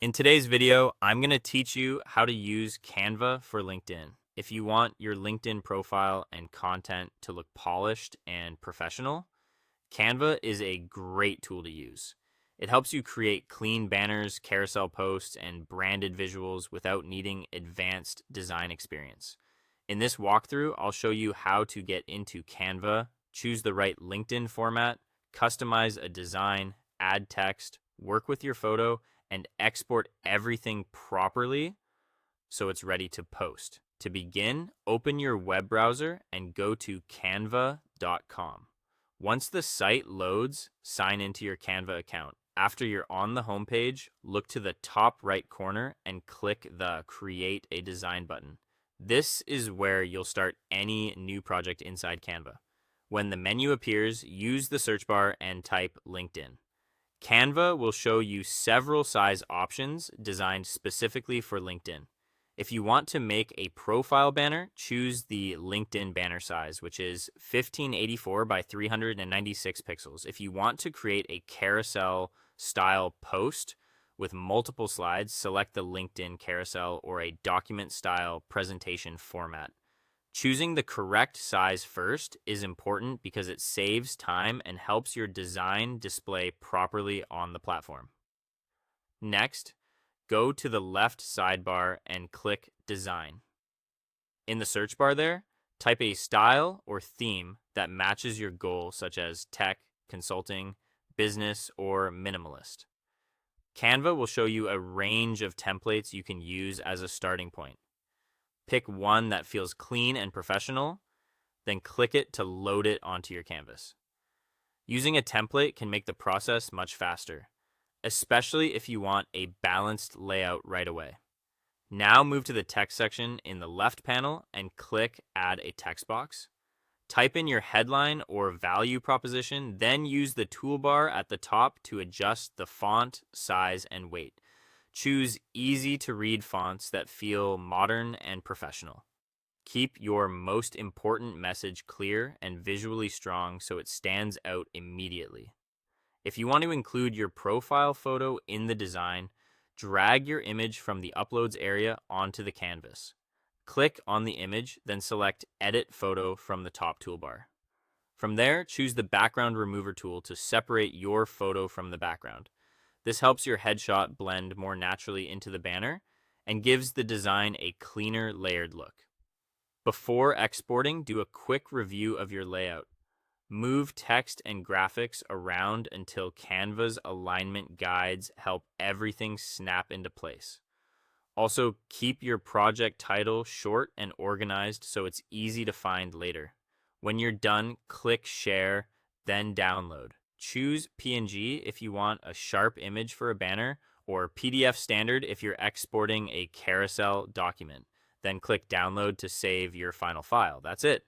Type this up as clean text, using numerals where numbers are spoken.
In today's video, I'm going to teach you how to use Canva for LinkedIn. If you want your LinkedIn profile and content to look polished and professional, Canva is a great tool to use. It helps you create clean banners, carousel posts, and branded visuals without needing advanced design experience. In this walkthrough, I'll show you how to get into Canva, choose the right LinkedIn format, customize a design, add text, work with your photo, and export everything properly so it's ready to post. To begin, open your web browser and go to canva.com. Once the site loads, sign into your Canva account. After you're on the homepage, look to the top right corner and click the Create a Design button. This is where you'll start any new project inside Canva. When the menu appears, use the search bar and type LinkedIn. Canva will show you several size options designed specifically for LinkedIn. If you want to make a profile banner, choose the LinkedIn banner size, which is 1584 by 396 pixels. If you want to create a carousel style post with multiple slides, select the LinkedIn carousel or a document style presentation format. Choosing the correct size first is important because it saves time and helps your design display properly on the platform. Next, go to the left sidebar and click Design. In the search bar there, type a style or theme that matches your goal, such as tech, consulting, business, or minimalist. Canva will show you a range of templates you can use as a starting point. Pick one that feels clean and professional, then click it to load it onto your canvas. Using a template can make the process much faster, especially if you want a balanced layout right away. Now move to the text section in the left panel and click Add a text box. Type in your headline or value proposition, then use the toolbar at the top to adjust the font, size, and weight. Choose easy-to-read fonts that feel modern and professional. Keep your most important message clear and visually strong so it stands out immediately. If you want to include your profile photo in the design, drag your image from the Uploads area onto the canvas. Click on the image, then select Edit Photo from the top toolbar. From there, choose the Background Remover tool to separate your photo from the background. This helps your headshot blend more naturally into the banner and gives the design a cleaner, layered look. Before exporting, do a quick review of your layout. Move text and graphics around until Canva's alignment guides help everything snap into place. Also, keep your project title short and organized so it's easy to find later. When you're done, click Share, then Download. Choose PNG if you want a sharp image for a banner, or PDF standard if you're exporting a carousel document. Then click Download to save your final file. That's it.